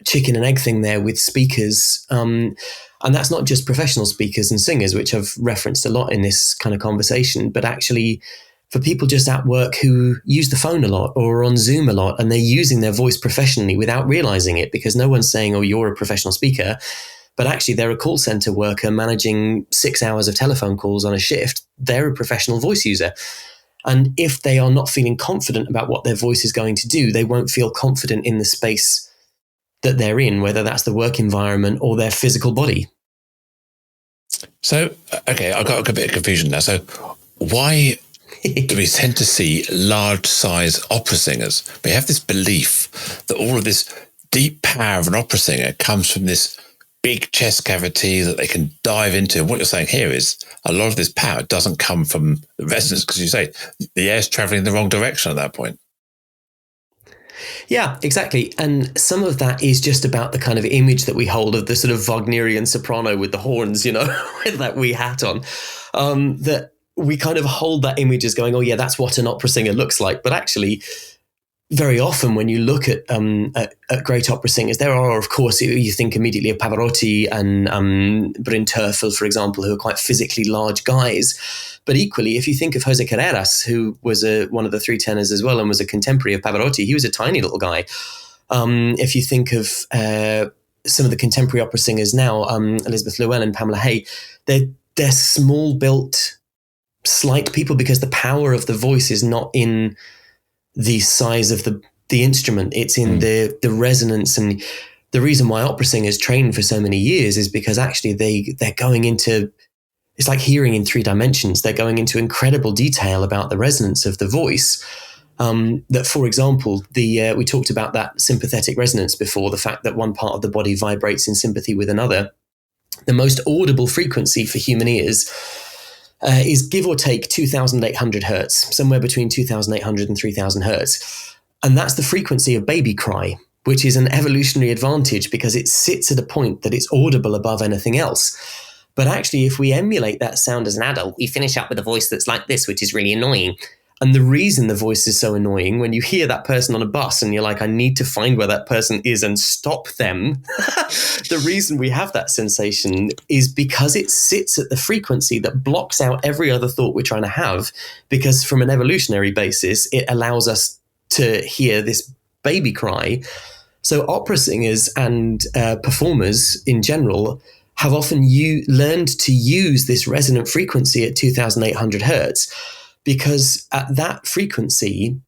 chicken and egg thing there with speakers. And that's not just professional speakers and singers, which I've referenced a lot in this kind of conversation, but actually for people just at work who use the phone a lot or on Zoom a lot, and they're using their voice professionally without realizing it, because no one's saying, oh, you're a professional speaker. But actually, they're a call center worker managing 6 hours of telephone calls on a shift. They're a professional voice user. And if they are not feeling confident about what their voice is going to do, they won't feel confident in the space that they're in, whether that's the work environment or their physical body. So, okay, I've got a bit of confusion now. So why do we tend to see large-size opera singers? We have this belief that all of this deep power of an opera singer comes from this big chest cavity that they can dive into. What you're saying here is a lot of this power doesn't come from the resonance, because you say the air's traveling in the wrong direction at that point. Yeah, exactly. And some of that is just about the kind of image that we hold of the sort of Wagnerian soprano with the horns, you know, with that wee hat on, that we kind of hold that image as going, oh yeah, that's what an opera singer looks like. But actually, very often when you look at great opera singers, there are, of course, you think immediately of Pavarotti and Brynterfel, for example, who are quite physically large guys. But equally, if you think of Jose Carreras, who was one of the three tenors as well and was a contemporary of Pavarotti, he was a tiny little guy. If you think of some of the contemporary opera singers now, Elizabeth Llewellyn and Pamela Hay, they're small-built, slight people, because the power of the voice is not in the size of the instrument, it's in the resonance. And the reason why opera singers train for so many years is because actually they're going into, it's like hearing in 3 dimensions. They're going into incredible detail about the resonance of the voice. That, for example, we talked about that sympathetic resonance before, the fact that one part of the body vibrates in sympathy with another. The most audible frequency for human ears is give or take 2,800 hertz, somewhere between 2,800 and 3,000 hertz. And that's the frequency of baby cry, which is an evolutionary advantage because it sits at a point that it's audible above anything else. But actually, if we emulate that sound as an adult, we finish up with a voice that's like this, which is really annoying. And the reason the voice is so annoying, when you hear that person on a bus and you're like, I need to find where that person is and stop them. The reason we have that sensation is because it sits at the frequency that blocks out every other thought we're trying to have, because from an evolutionary basis, it allows us to hear this baby cry. So opera singers and performers in general have often learned to use this resonant frequency at 2,800 hertz, because at that frequency,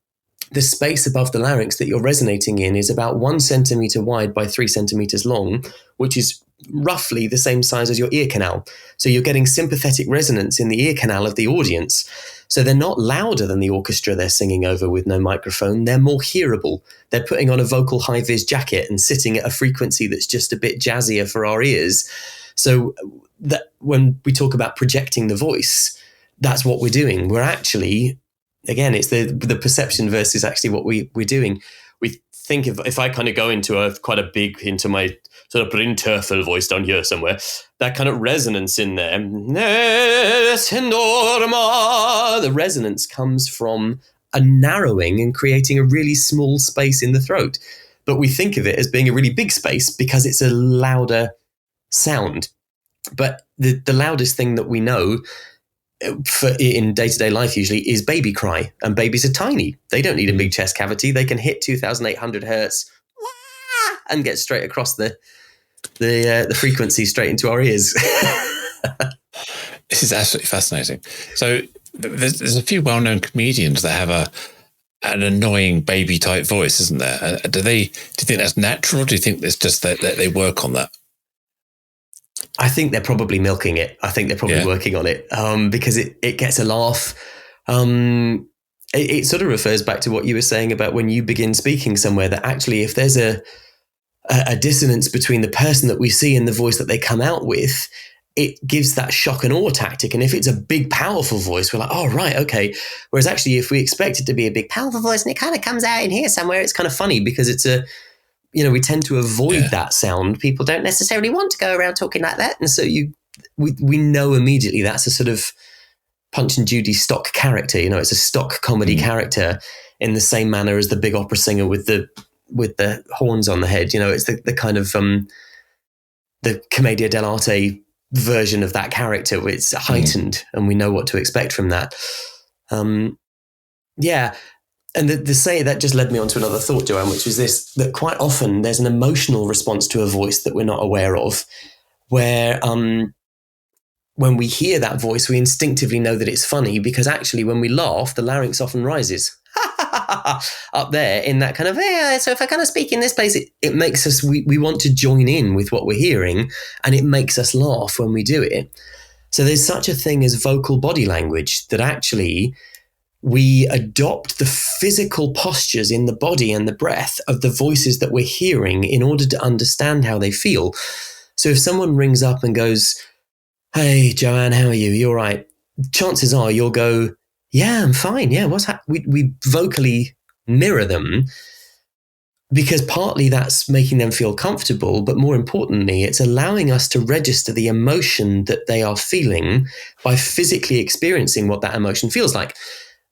the space above the larynx that you're resonating in is about 1 centimeter wide by 3 centimeters long, which is roughly the same size as your ear canal. So you're getting sympathetic resonance in the ear canal of the audience. So they're not louder than the orchestra they're singing over with no microphone. They're more hearable. They're putting on a vocal high-vis jacket and sitting at a frequency that's just a bit jazzier for our ears. So that when we talk about projecting the voice, that's what we're doing. We're actually, again, it's the perception versus actually what we're doing. We think if I kind of go into into my sort of Brynterfel voice down here somewhere, that kind of resonance in there, the resonance comes from a narrowing and creating a really small space in the throat. But we think of it as being a really big space because it's a louder sound. But the loudest thing that we know in day-to-day life usually is baby cry, and babies are tiny. They don't need a big chest cavity. They can hit 2,800 hertz and get straight across the frequency straight into our ears. This is absolutely fascinating. So there's a few well-known comedians that have an annoying baby type voice, isn't there? Do you think that's natural? Or do you think it's just that they work on that? I think they're probably milking it. I think they're probably working on it because it gets a laugh. It sort of refers back to what you were saying about when you begin speaking somewhere, that actually if there's a dissonance between the person that we see and the voice that they come out with, it gives that shock and awe tactic. And if it's a big, powerful voice, we're like, oh, right, okay. Whereas actually, if we expect it to be a big, powerful voice and it kind of comes out in here somewhere, it's kind of funny because it's we tend to avoid that sound. People don't necessarily want to go around talking like that. And so we know immediately that's a sort of Punch and Judy stock character. It's a stock comedy character in the same manner as the big opera singer with the horns on the head. It's the kind of the commedia dell'arte version of that character. It's heightened and we know what to expect from that. And the say that just led me on to another thought, Joanne, which was this, that quite often there's an emotional response to a voice that we're not aware of, where when we hear that voice, we instinctively know that it's funny because actually when we laugh, the larynx often rises up there in that kind of, so if I kind of speak in this place, it makes us, we want to join in with what we're hearing and it makes us laugh when we do it. So there's such a thing as vocal body language, that actually we adopt the physical postures in the body and the breath of the voices that we're hearing in order to understand how they feel. So if someone rings up and goes, "Hey, Joanne, how are you? You all right?" Chances are you'll go, "Yeah, I'm fine. Yeah, we vocally mirror them, because partly that's making them feel comfortable, but more importantly, it's allowing us to register the emotion that they are feeling by physically experiencing what that emotion feels like.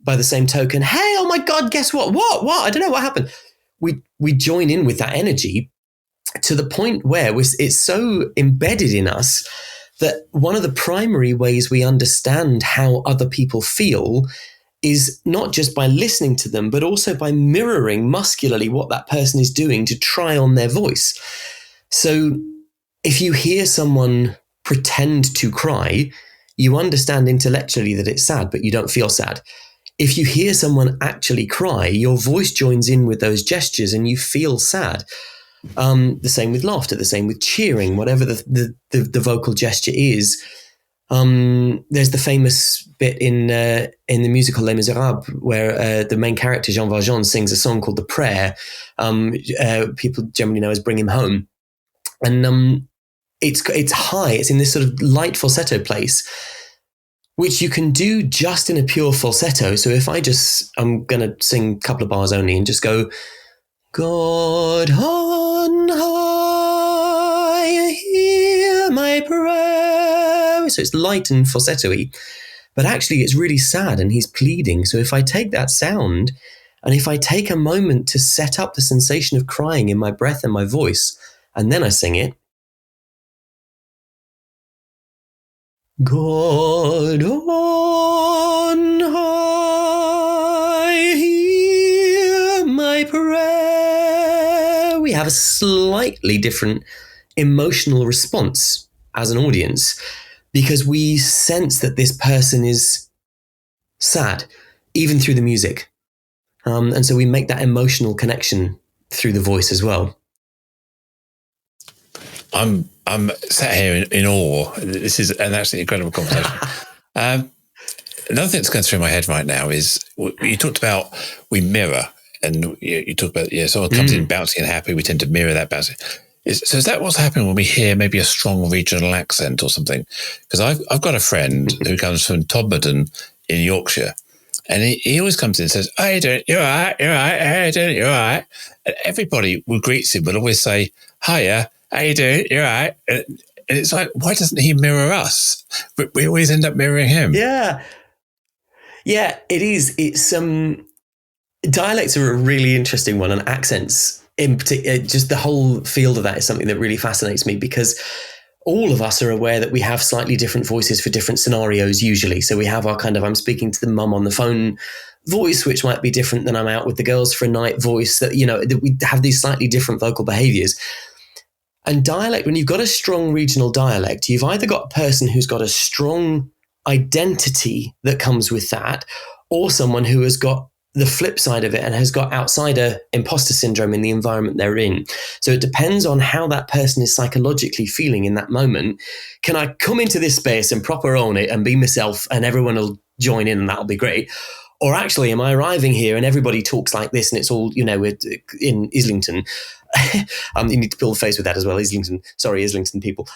By the same token, "Hey, oh my God, guess what? What? I don't know what happened." We join in with that energy to the point where it's so embedded in us that one of the primary ways we understand how other people feel is not just by listening to them, but also by mirroring muscularly what that person is doing to try on their voice. So if you hear someone pretend to cry, you understand intellectually that it's sad, but you don't feel sad. If you hear someone actually cry, your voice joins in with those gestures and you feel sad. The same with laughter, the same with cheering, whatever the vocal gesture is. There's the famous bit in the musical Les Miserables where the main character, Jean Valjean, sings a song called The Prayer. People generally know as Bring Him Home. And it's high, it's in this sort of light falsetto place, which you can do just in a pure falsetto. So if I'm going to sing a couple of bars only and just go, "God on high, hear my prayer." So it's light and falsetto-y, but actually it's really sad and he's pleading. So if I take that sound and if I take a moment to set up the sensation of crying in my breath and my voice, and then I sing it, "God on high, hear my prayer," we have a slightly different emotional response as an audience, because we sense that this person is sad, even through the music. And so we make that emotional connection through the voice as well. I'm sat here in awe. This is an absolutely incredible conversation. Another thing that's going through my head right now is you talked about we mirror, and you talked about someone comes in bouncy and happy, we tend to mirror that bouncy. So is that what's happening when we hear maybe a strong regional accent or something? Because I've got a friend who comes from Todmorden in Yorkshire, and he always comes in and says, "How you doing? You're all right. You're all right. How you doing? You're all right." And everybody who greets him will always say, "Hiya. How you doing? You're all right." And it's like, why doesn't he mirror us? But we always end up mirroring him. Yeah, it is. It's dialects are a really interesting one, and accents in particular. Just the whole field of that is something that really fascinates me, because all of us are aware that we have slightly different voices for different scenarios usually. So we have our kind of, I'm speaking to the mum on the phone voice, which might be different than I'm out with the girls for a night voice, that, that we have these slightly different vocal behaviors. And dialect, when you've got a strong regional dialect, you've either got a person who's got a strong identity that comes with that, or someone who has got the flip side of it and has got outsider imposter syndrome in the environment they're in. So it depends on how that person is psychologically feeling in that moment. Can I come into this space and proper own it and be myself and everyone will join in and that'll be great? Or actually, am I arriving here and everybody talks like this and it's all, in Islington? You need to build a face with that as well, Islington. Sorry, Islington people.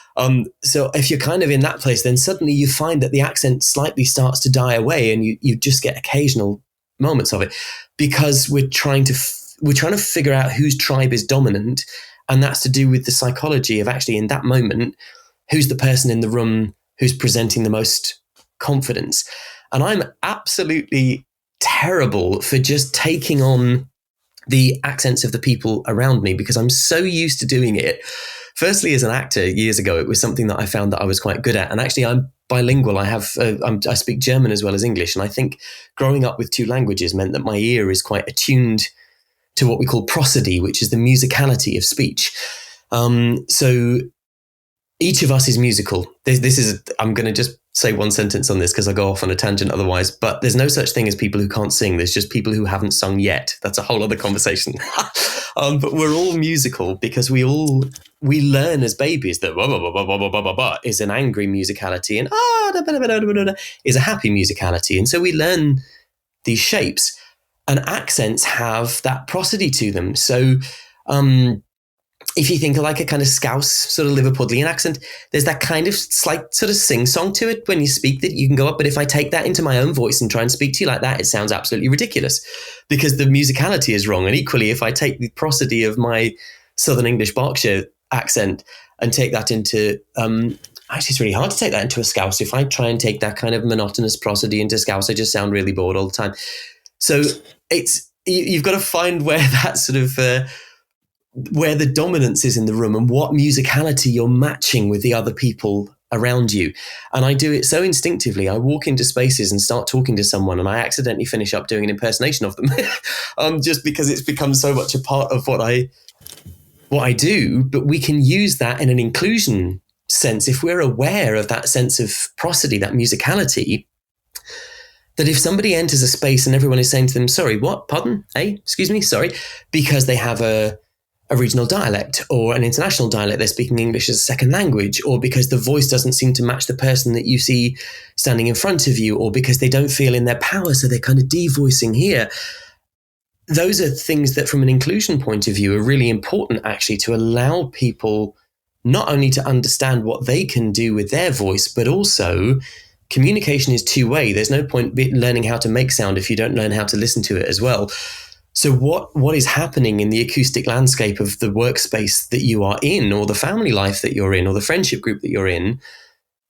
So if you're kind of in that place, then suddenly you find that the accent slightly starts to die away and you just get occasional moments of it, because we're trying to figure out whose tribe is dominant, and that's to do with the psychology of actually in that moment who's the person in the room who's presenting the most confidence. And I'm absolutely terrible for just taking on the accents of the people around me, because I'm so used to doing it. Firstly, as an actor years ago, it was something that I found that I was quite good at. And actually, I'm bilingual. I speak German as well as English. And I think growing up with two languages meant that my ear is quite attuned to what we call prosody, which is the musicality of speech. So each of us is musical. I'm going to just say one sentence on this because I go off on a tangent otherwise, but there's no such thing as people who can't sing. There's just people who haven't sung yet. That's a whole other conversation. But we're all musical because we learn as babies that blah, blah, blah, blah, blah, blah, blah, blah, is an angry musicality and is a happy musicality. And so we learn these shapes, and accents have that prosody to them. So if you think of like a kind of Scouse sort of Liverpudlian accent, there's that kind of slight sort of sing-song to it when you speak that you can go up. But if I take that into my own voice and try and speak to you like that, it sounds absolutely ridiculous because the musicality is wrong. And equally, if I take the prosody of my Southern English Berkshire accent and take that into, actually it's really hard to take that into a Scouse. If I try and take that kind of monotonous prosody into Scouse, I just sound really bored all the time. So you've got to find where that sort of, where the dominance is in the room and what musicality you're matching with the other people around you. And I do it so instinctively. I walk into spaces and start talking to someone and I accidentally finish up doing an impersonation of them just because it's become so much a part of what I do. But we can use that in an inclusion sense if we're aware of that sense of prosody, that musicality, that if somebody enters a space and everyone is saying to them, sorry, what? Pardon? Hey, excuse me, sorry, because they have a regional dialect or an international dialect, they're speaking English as a second language, or because the voice doesn't seem to match the person that you see standing in front of you, or because they don't feel in their power, so they're kind of devoicing here. Those are things that from an inclusion point of view are really important actually to allow people not only to understand what they can do with their voice, but also communication is two-way. There's no point learning how to make sound if you don't learn how to listen to it as well. So what is happening in the acoustic landscape of the workspace that you are in, or the family life that you're in, or the friendship group that you're in,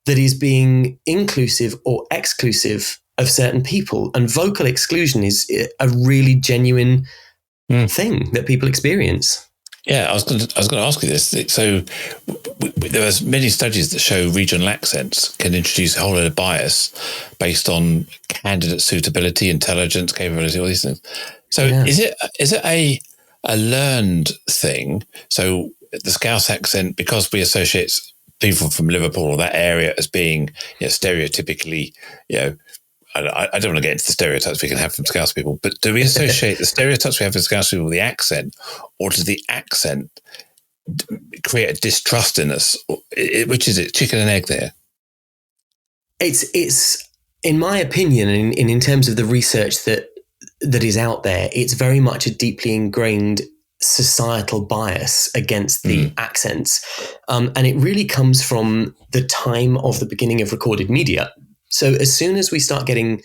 that is being inclusive or exclusive of certain people? And vocal exclusion is a really genuine thing that people experience. Yeah, I was going to ask you this. So there are many studies that show regional accents can introduce a whole lot of bias based on candidate suitability, intelligence, capability, all these things. So is it a learned thing? So the Scouse accent, because we associate people from Liverpool or that area as being stereotypically, I don't want to get into the stereotypes we can have from Scouse people, but do we associate the stereotypes we have from Scouse people with the accent, or does the accent create a distrust in us? Which is it, chicken and egg there? It's in my opinion, in terms of the research that is out there, it's very much a deeply ingrained societal bias against the accents. And it really comes from the time of the beginning of recorded media. So as soon as we start getting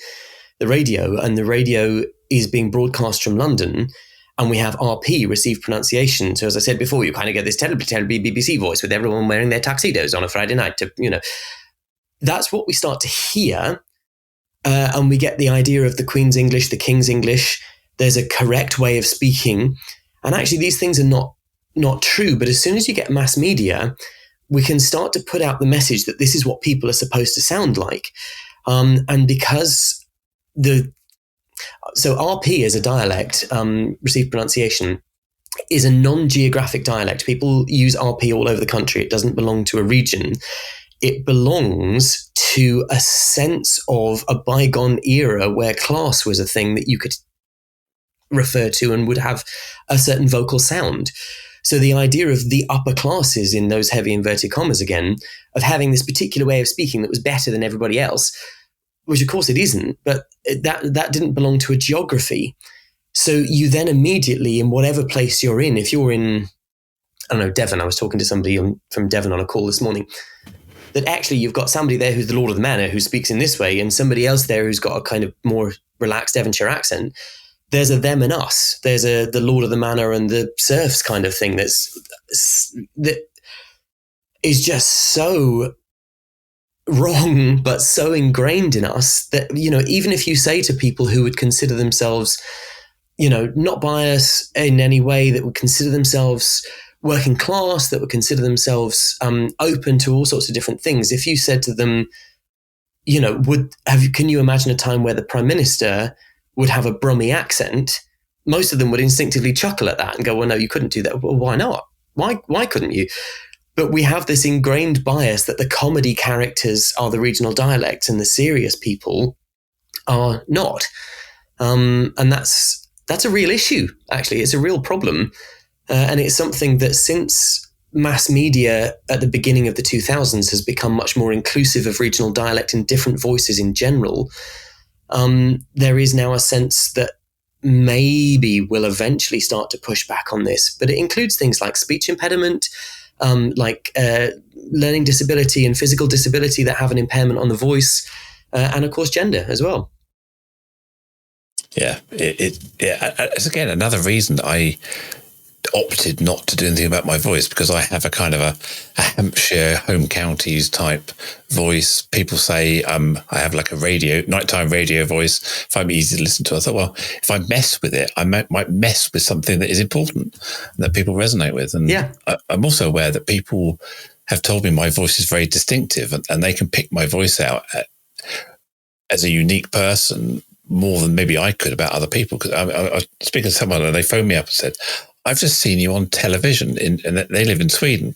the radio, and the radio is being broadcast from London, and we have RP, received pronunciation. So as I said before, you kind of get this terribly BBC voice with everyone wearing their tuxedos on a Friday night. That's what we start to hear. And we get the idea of the Queen's English, the King's English. There's a correct way of speaking. And actually, these things are not true. But as soon as you get mass media, we can start to put out the message that this is what people are supposed to sound like. And because so RP as a dialect, received pronunciation, is a non-geographic dialect. People use RP all over the country. It doesn't belong to a region. It belongs to a sense of a bygone era where class was a thing that you could refer to and would have a certain vocal sound. So the idea of the upper classes, in those heavy inverted commas again, of having this particular way of speaking that was better than everybody else, which of course it isn't, but that didn't belong to a geography. So you then immediately, in whatever place you're in, if you're in, I don't know, Devon, I was talking to somebody from Devon on a call this morning, that actually you've got somebody there who's the Lord of the Manor who speaks in this way, and somebody else there who's got a kind of more relaxed Devonshire accent. There's a them and us. There's the Lord of the Manor and the serfs kind of thing that is just so wrong, but so ingrained in us that, even if you say to people who would consider themselves, not biased in any way, that would consider themselves working class, that would consider themselves open to all sorts of different things, if you said to them, can you imagine a time where the Prime Minister would have a Brummie accent? Most of them would instinctively chuckle at that and go, well, no, you couldn't do that. Well, why not? Why couldn't you? But we have this ingrained bias that the comedy characters are the regional dialects and the serious people are not. And that's a real issue, actually. It's a real problem. And it's something that since mass media at the beginning of the 2000s has become much more inclusive of regional dialect and different voices in general, there is now a sense that maybe we'll eventually start to push back on this. But it includes things like speech impediment, like learning disability and physical disability that have an impairment on the voice, and of course gender as well. Yeah, it's again another reason I opted not to do anything about my voice, because I have a kind of a Hampshire home counties type voice. People say I have like a nighttime radio voice. If I'm easy to listen to, I thought, well, if I mess with it, I might mess with something that is important and that people resonate with. And yeah. I'm also aware that people have told me my voice is very distinctive, and they can pick my voice out as a unique person more than maybe I could about other people. Because I was speaking to someone and they phoned me up and said, I've just seen you on television, and they live in Sweden.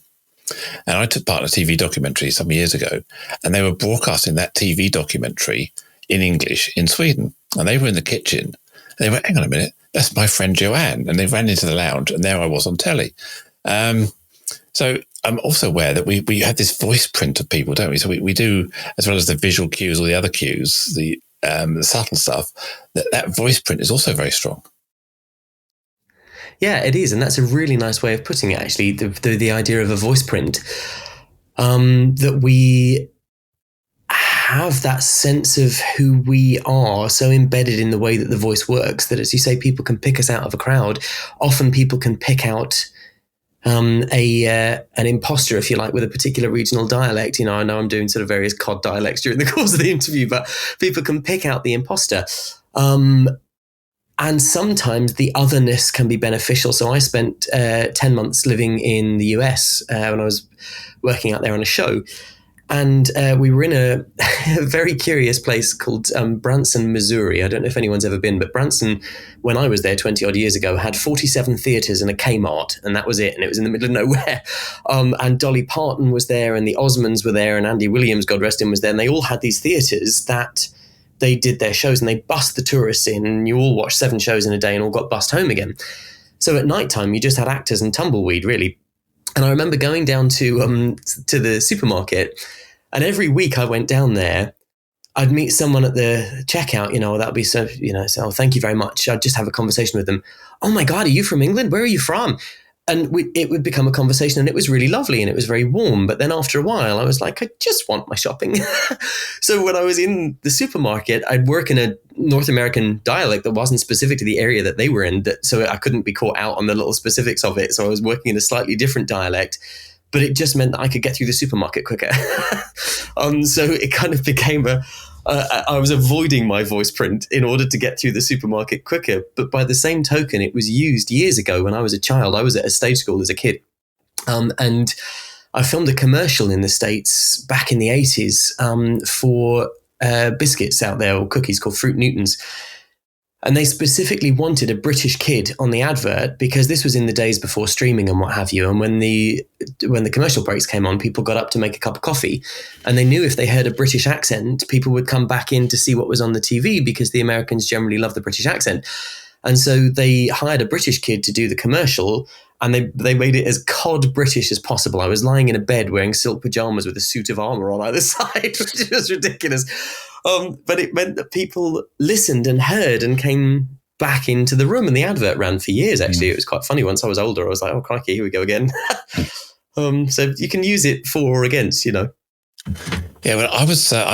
And I took part in a TV documentary some years ago, and they were broadcasting that TV documentary in English in Sweden. And they were in the kitchen, and they went, hang on a minute, that's my friend Joanne. And they ran into the lounge, and there I was on telly. So I'm also aware that we have this voice print of people, don't we? So we do, as well as the visual cues or the other cues, the subtle stuff, that voice print is also very strong. Yeah, it is. And that's a really nice way of putting it, actually, the idea of a voice print, that we have that sense of who we are so embedded in the way that the voice works that, as you say, people can pick us out of a crowd. Often people can pick out an imposter, if you like, with a particular regional dialect. I know I'm doing sort of various cod dialects during the course of the interview, but people can pick out the imposter. And sometimes the otherness can be beneficial. So I spent 10 months living in the US when I was working out there on a show. And we were in a very curious place called Branson, Missouri. I don't know if anyone's ever been, but Branson, when I was there 20 odd years ago, had 47 theatres and a Kmart, and that was it. And it was in the middle of nowhere. And Dolly Parton was there, and the Osmonds were there, and Andy Williams, God rest him, was there. And they all had these theatres that they did their shows and they bussed the tourists in, and you all watched 7 shows in a day and all got bussed home again. So at nighttime, you just had actors and tumbleweed, really. And I remember going down to the supermarket, and every week I went down there, I'd meet someone at the checkout, that'd be so, so thank you very much. I'd just have a conversation with them. Oh my God, are you from England? Where are you from? And it would become a conversation, and it was really lovely and it was very warm. But then after a while, I was like, I just want my shopping. So when I was in the supermarket, I'd work in a North American dialect that wasn't specific to the area that they were in. So I couldn't be caught out on the little specifics of it. So I was working in a slightly different dialect, but it just meant that I could get through the supermarket quicker. So it kind of became I was avoiding my voice print in order to get through the supermarket quicker. But by the same token, it was used years ago when I was a child. I was at a stage school as a kid. And I filmed a commercial in the States back in the 80s for biscuits out there, or cookies, called Fruit Newtons. And they specifically wanted a British kid on the advert because this was in the days before streaming and what have you. And when the commercial breaks came on, people got up to make a cup of coffee, and they knew if they heard a British accent, people would come back in to see what was on the TV, because the Americans generally love the British accent. And so they hired a British kid to do the commercial, and they made it as cod British as possible. I was lying in a bed wearing silk pajamas with a suit of armor on either side, which was ridiculous. But it meant that people listened and heard and came back into the room, and the advert ran for years, actually. It was quite funny. Once I was older, I was like, oh, crikey, here we go again. So you can use it for or against, Yeah, well, I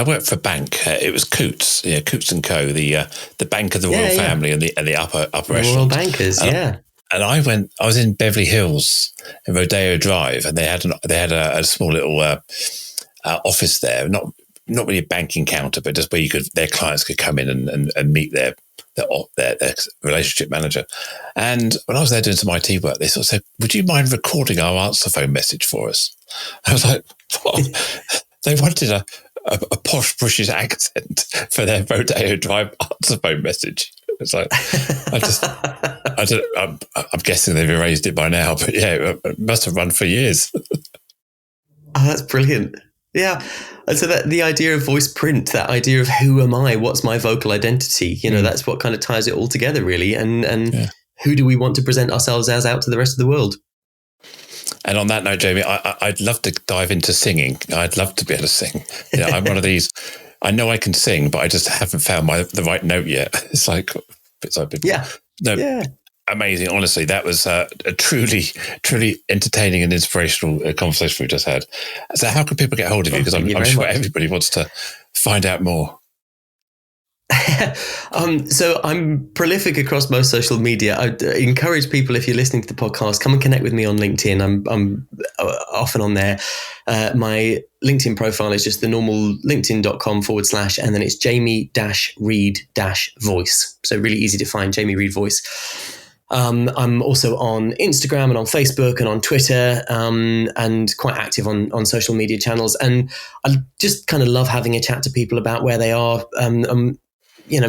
worked for a bank. It was Coutts, Coutts and Co, the bank of the royal family and the upper echelons. Royal bankers, And I was in Beverly Hills in Rodeo Drive, and they had a small little office there, not really a banking counter, but just where their clients could come in and meet their relationship manager. And when I was there doing some IT work, they sort of said, would you mind recording our answer phone message for us? I was like, what? They wanted a posh British accent for their Rodeo Drive answer phone message. It's like, I'm guessing they've erased it by now, but yeah, it must have run for years. Oh, that's brilliant. Yeah. And so that the idea of voice print, that idea of who am I, what's my vocal identity, that's what kind of ties it all together, really. And who do we want to present ourselves as out to the rest of the world? And on that note, Jamie, I'd love to dive into singing. I'd love to be able to sing. I'm one of these, I know I can sing, but I just haven't found the right note yet. It's like, amazing. Honestly, that was a truly, truly entertaining and inspirational conversation we just had. So how can people get hold of you? Because I'm sure everybody wants to find out more. So I'm prolific across most social media. I encourage people, if you're listening to the podcast, come and connect with me on LinkedIn. I'm often on there. My LinkedIn profile is just the normal linkedin.com/ and then it's Jamie-Reed-voice. So really easy to find, Jamie Reed Voice. I'm also on Instagram and on Facebook and on Twitter, and quite active on social media channels. And I just kind of love having a chat to people about where they are.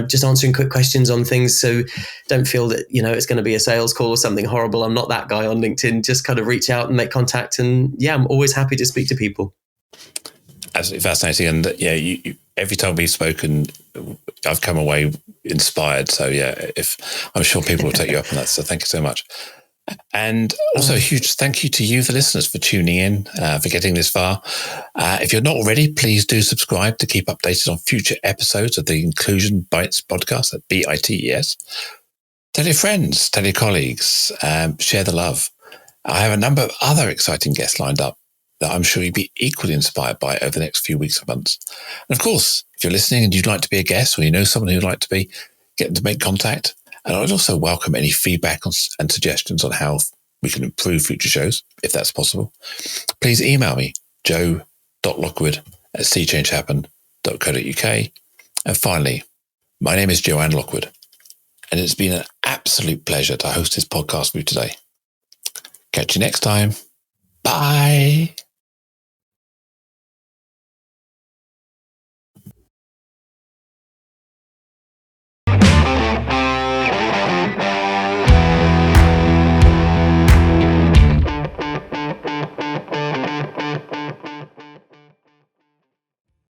Just answering quick questions on things. So don't feel that, it's going to be a sales call or something horrible. I'm not that guy on LinkedIn. Just kind of reach out and make contact. And I'm always happy to speak to people. Absolutely fascinating. And you, every time we've spoken, I've come away inspired. So I'm sure people will take you up on that. So thank you so much. And also a huge thank you to you, the listeners, for tuning in, for getting this far. If you're not already, please do subscribe to keep updated on future episodes of the Inclusion Bites podcast at BITES. Tell your friends, tell your colleagues, share the love. I have a number of other exciting guests lined up that I'm sure you'll be equally inspired by over the next few weeks or months. And of course, if you're listening and you'd like to be a guest, or you know someone who'd like to be, get them to make contact. And I'd also welcome any feedback and suggestions on how we can improve future shows, if that's possible. Please email me, joe.lockwood@seechangehappen.co.uk. And finally, my name is Joanne Lockwood, and it's been an absolute pleasure to host this podcast with you today. Catch you next time. Bye.